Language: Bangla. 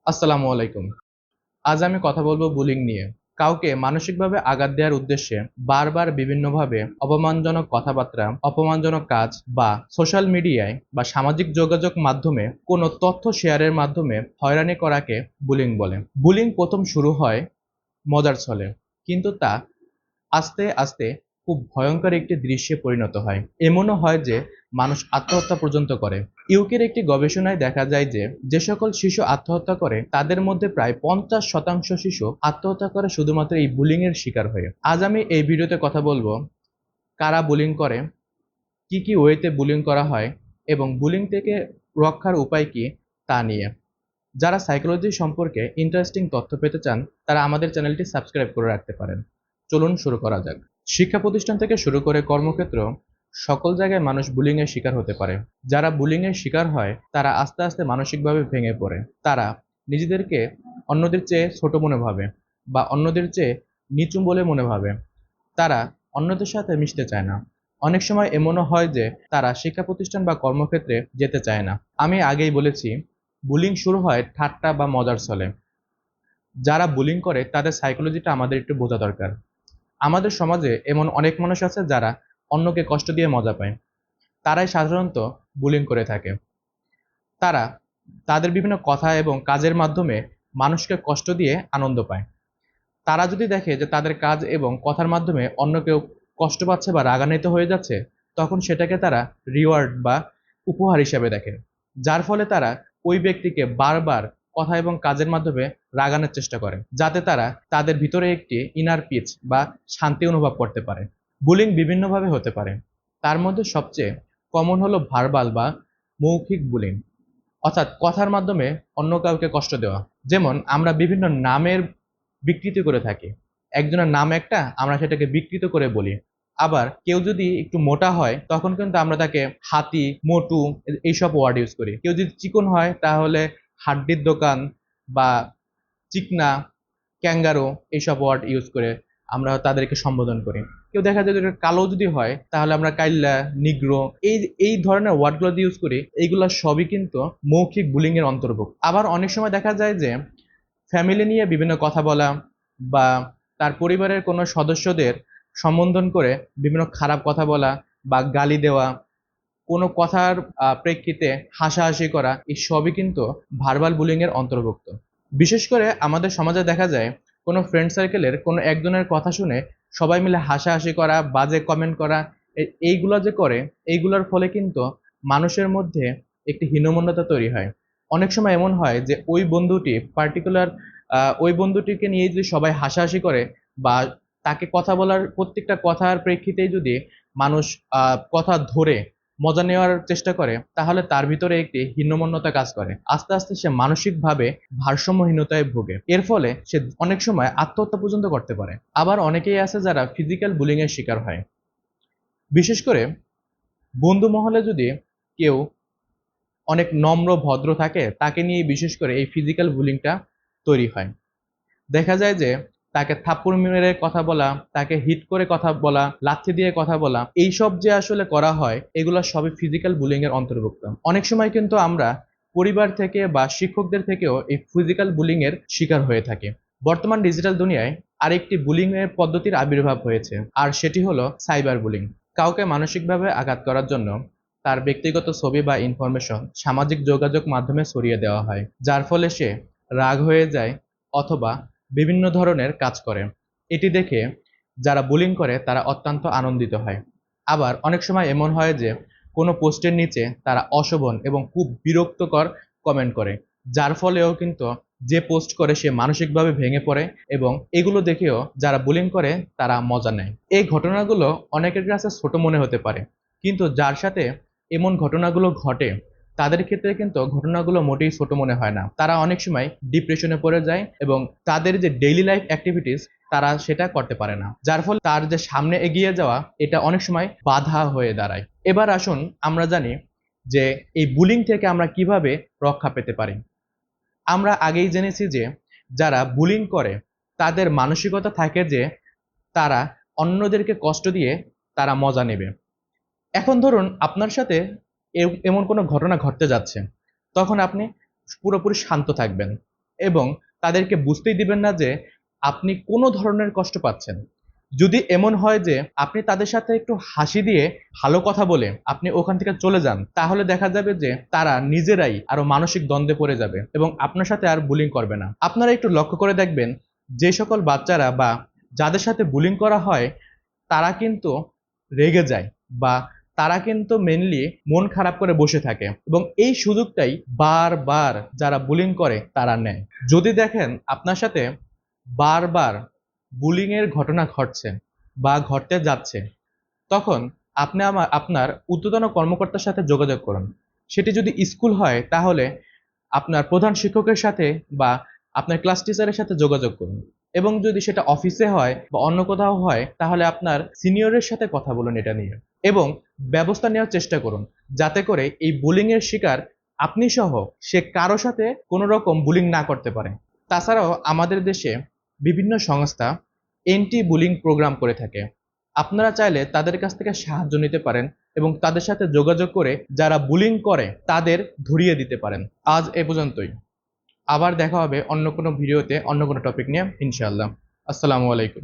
আসসালামু আলাইকুম। আজ আমি কথা বলবো বুলিং নিয়ে। কাউকে মানসিকভাবে আঘাত দেওয়ার উদ্দেশ্যে বারবার বিভিন্নভাবে অপমানজনক কথাবার্তা, অপমানজনক কাজ বা সোশ্যাল মিডিয়ায় বা সামাজিক যোগাযোগ মাধ্যমে কোনো তথ্য শেয়ারের মাধ্যমে হয়রানি করাকে বুলিং বলে। বুলিং ১ম শুরু হয় মজার ছলে। কিন্তু তা আস্তে, আস্তে খুব ভয়ংকর একটি দৃশ্যে পরিণত হয়। এমনও হয় যে মানুষ আত্মহত্যা পর্যন্ত করে। ইউকের একটি গবেষণায় দেখা যায় যে, যে সকল শিশু আত্মহত্যা করে তাদের মধ্যে প্রায় ৫০% শিশু আত্মহত্যা করে শুধুমাত্র এই বুলিং এর শিকার হয়ে। আজ আমি এই ভিডিওতে কথা বলবো কারা বুলিং করে, কি, কি ওয়েতে বুলিং করা হয় এবং বুলিং থেকে রক্ষার উপায় কি তা নিয়ে। যারা সাইকোলজি সম্পর্কে ইন্টারেস্টিং তথ্য পেতে চান তারা আমাদের চ্যানেলটি সাবস্ক্রাইব করে রাখতে পারেন। চলুন শুরু করা যাক। শিক্ষা প্রতিষ্ঠান থেকে শুরু করে কর্মক্ষেত্র সকল জায়গায় মানুষ বুলিং এর শিকার হতে পারে। যারা বুলিং এর শিকার হয় তারা আস্তে আস্তে মানসিকভাবে ভেঙে পড়ে। তারা নিজেদেরকে অন্যদের চেয়ে ছোট মনে ভাবে বা অন্যদের চেয়ে নিচু বলে মনে ভাবে। তারা অন্যদের সাথে মিশতে চায় না। অনেক সময় এমনও হয় যে তারা শিক্ষা প্রতিষ্ঠান বা কর্মক্ষেত্রে যেতে চায় না। আমি আগেই বলেছি বুলিং শুরু হয় ঠাট্টা বা মজার ছলে। যারা বুলিং করে তাদের সাইকোলজিটা আমাদের একটু বোঝা দরকার। আমাদের সমাজে এমন অনেক মানুষ আছে যারা অন্যকে কষ্ট দিয়ে মজা পায়। তারাই সাধারণত বুলিং করে থাকে। তারা তাদের বিভিন্ন কথা এবং কাজের মাধ্যমে মানুষকে কষ্ট দিয়ে আনন্দ পায়। তারা যদি দেখে যে তাদের কাজ এবং কথার মাধ্যমে অন্য কেউ কষ্ট পাচ্ছে বা রাগান্বিত হয়ে যাচ্ছে, তখন সেটাকে তারা রিওয়ার্ড বা উপহার হিসেবে দেখে। যার ফলে তারা ওই ব্যক্তিকে বারবার কথা এবং কাজের মাধ্যমে রাগানোর চেষ্টা করে, যাতে তারা তাদের ভিতরে একটি ইনার পিস বা শান্তি অনুভব করতে পারে। বুলিং বিভিন্নভাবে হতে পারে। তার মধ্যে সবচেয়ে কমন হলো ভার্বাল বা মৌখিক বুলিং, অর্থাৎ কথার মাধ্যমে অন্য কাউকে কষ্ট দেওয়া। যেমন আমরা বিভিন্ন নামের বিকৃতি করে থাকি। একজনের নাম একটা, আমরা সেটাকে বিকৃত করে বলি। আবার কেউ যদি একটু মোটা হয়, তখন কিন্তু আমরা তাকে হাতি, মোটু এইসব ওয়ার্ড ইউজ করি। কেউ যদি চিকন হয়, তাহলে হাড্ডির দোকান বা চিকনা, ক্যাঙ্গারু এইসব ওয়ার্ড ইউজ করে আমরা তাদেরকে সম্বোধন করি। কেউ দেখা যায় যে কালো যদি হয়, তাহলে আমরা কাইল্লা, নিগ্রো এই এই ধরনের ওয়ার্ডগুলো দিয়ে ইউজ করি। এইগুলা সবই কিন্তু মৌখিক বুলিং এর অন্তর্ভুক্ত। আবার অনেক সময় দেখা যায় যে ফ্যামিলি নিয়ে বিভিন্ন কথা বলা বা তার পরিবারের কোনো সদস্যদের সম্বোধন করে বিভিন্ন খারাপ কথা বলা বা গালি দেওয়া, কোনো কথার প্রেক্ষিতে হাসাহাসি করা, এই সবই কিন্তু ভার্বাল বুলিং এর অন্তর্ভুক্ত। বিশেষ করে আমাদের সমাজে দেখা যায় কোনো ফ্রেন্ড সার্কেলের কোনো একজনের কথা শুনে সবাই মিলে হাসাহাসি করা, বাজে কমেন্ট করা, এইগুলা যে করে, এইগুলার ফলে কিন্তু মানুষের মধ্যে একটি হীনমন্যতা তৈরি হয়। অনেক সময় এমন হয় যে ওই বন্ধুটি পার্টিকুলার ওই বন্ধুটিকে নিয়ে যদি সবাই হাসাহাসি করে বা তাকে কথা বলার প্রত্যেকটা কথার প্রেক্ষিতেই যদি মানুষ কথা ধরে মজা নেওয়ার চেষ্টা করে, তাহলে তার ভিতরে একটি হীনমন্যতা কাজ করে। আস্তে, আস্তে সে মানসিকভাবে ভারসাম্যহীনতায় ভোগে। এর ফলে সে অনেক সময় আত্মহত্যা পর্যন্ত করতে পারে। আবার অনেকেই আছে যারা ফিজিক্যাল বুলিং এর শিকার হয়। বিশেষ করে বন্ধু মহলে যদি কেউ অনেক নম্র ভদ্র থাকে, তাকে নিয়ে বিশেষ করে এই ফিজিক্যাল বুলিংটা তৈরি হয়। দেখা যায় যে তাকে থাপ্পড় মেরে কথা বলা, তাকে হিট করে কথা বলা, লাথি দিয়ে কথা বলা, এইসব যে আসলে করা হয় এগুলা সবই ফিজিক্যাল বুলিং এর অন্তর্ভুক্ত। অনেক সময় কিন্তু আমরা পরিবার থেকে বা শিক্ষকদের থেকেও এই ফিজিক্যাল বুলিং এর শিকার হয়ে থাকি। বর্তমান ডিজিটাল দুনিয়ায় আরেকটি বুলিং এর পদ্ধতির আবির্ভাব হয়েছে, আর সেটি হলো সাইবার বুলিং। কাউকে মানসিকভাবে আঘাত করার জন্য তার ব্যক্তিগত ছবি বা ইনফরমেশন সামাজিক যোগাযোগ মাধ্যমে ছড়িয়ে দেওয়া হয়, যার ফলে সে রাগ হয়ে যায় অথবা বিভিন্ন ধরনের কাজ করে। এটি দেখে যারা বুলিং করে তারা অত্যন্ত আনন্দিত হয়। আবার অনেক সময় এমন হয় যে কোনো পোস্টের নিচে তারা অশোভন এবং খুব বিরক্তকর কমেন্ট করে, যার ফলেও কিন্তু যে পোস্ট করে সে মানসিকভাবে ভেঙে পড়ে এবং এগুলো দেখেও যারা বুলিং করে তারা মজা নেয়। এই ঘটনাগুলো অনেকের কাছে ছোট মনে হতে পারে, কিন্তু যার সাথে এমন ঘটনাগুলো ঘটে তাদের ক্ষেত্রে কিন্তু ঘটনাগুলো মোটেই ছোট মনে হয় না। তারা অনেক সময় ডিপ্রেশনে পড়ে যায় এবং তাদের যে ডেইলি লাইফ অ্যাক্টিভিটিস তারা সেটা করতে পারে না। যার ফলে তার যে সামনে এগিয়ে যাওয়া এটা অনেক সময় বাধা হয়ে দাঁড়ায়। এবার আসুন আমরা জানি যে এই বুলিং থেকে আমরা কিভাবে রক্ষা পেতে পারি। আমরা আগেই জেনেছি যে যারা বুলিং করে তাদের মানসিকতা থাকে যে তারা অন্যদেরকে কষ্ট দিয়ে তারা মজা নেবে। এখন ধরুন আপনার সাথে এমন কোনো ঘটনা ঘটতে যাচ্ছে, তখন আপনি পুরোপুরি শান্ত থাকবেন এবং তাদেরকে বুঝতেই দিবেন না যে আপনি কোনো ধরনের কষ্ট পাচ্ছেন। যদি এমন হয় যে আপনি তাদের সাথে একটু হাসি দিয়ে ভালো কথা বলে আপনি ওখান থেকে চলে যান, তাহলে দেখা যাবে যে তারা নিজেরাই আরো মানসিক দ্বন্দ্বে পড়ে যাবে এবং আপনার সাথে আর বুলিং করবে না। আপনারা একটু লক্ষ্য করে দেখবেন যে সকল বাচ্চারা বা যাদের সাথে বুলিং করা হয় তারা কিন্তু রেগে যায় বা তারা কিন্তু মেনলি মন খারাপ করে বসে থাকে এবং এই সুযোগটাই বারবার যারা বুলিং করে তারা নেয়। যদি দেখেন আপনার সাথে বারবার বুলিং এর ঘটনা ঘটছে বা ঘটতে যাচ্ছে, তখন আপনি আপনার ঊর্ধ্বতন কর্মকর্তার সাথে যোগাযোগ করুন। সেটি যদি স্কুল হয় তাহলে আপনার প্রধান শিক্ষকের সাথে বা আপনার ক্লাস টিচারের সাথে যোগাযোগ করুন, এবং যদি সেটা অফিসে হয় বা অন্য কোথাও হয় তাহলে আপনার সিনিয়রের সাথে কথা বলুন এটা নিয়ে, এবং ব্যবস্থা নেওয়ার চেষ্টা করুন যাতে করে এই বুলিং এর শিকার আপনি সহ সে কারো সাথে কোনো রকম বুলিং না করতে পারে। তাছাড়াও আমাদের দেশে বিভিন্ন সংস্থা এন্টি বুলিং প্রোগ্রাম করে থাকে। আপনারা চাইলে তাদের কাছ থেকে সাহায্য নিতে পারেন এবং তাদের সাথে যোগাযোগ করে যারা বুলিং করে তাদের ধরিয়ে দিতে পারেন। আজ এ পর্যন্তই। আবার দেখা হবে অন্য কোনো ভিডিওতে অন্য কোনো টপিক নিয়ে ইনশাআল্লাহ। আসসালামু আলাইকুম।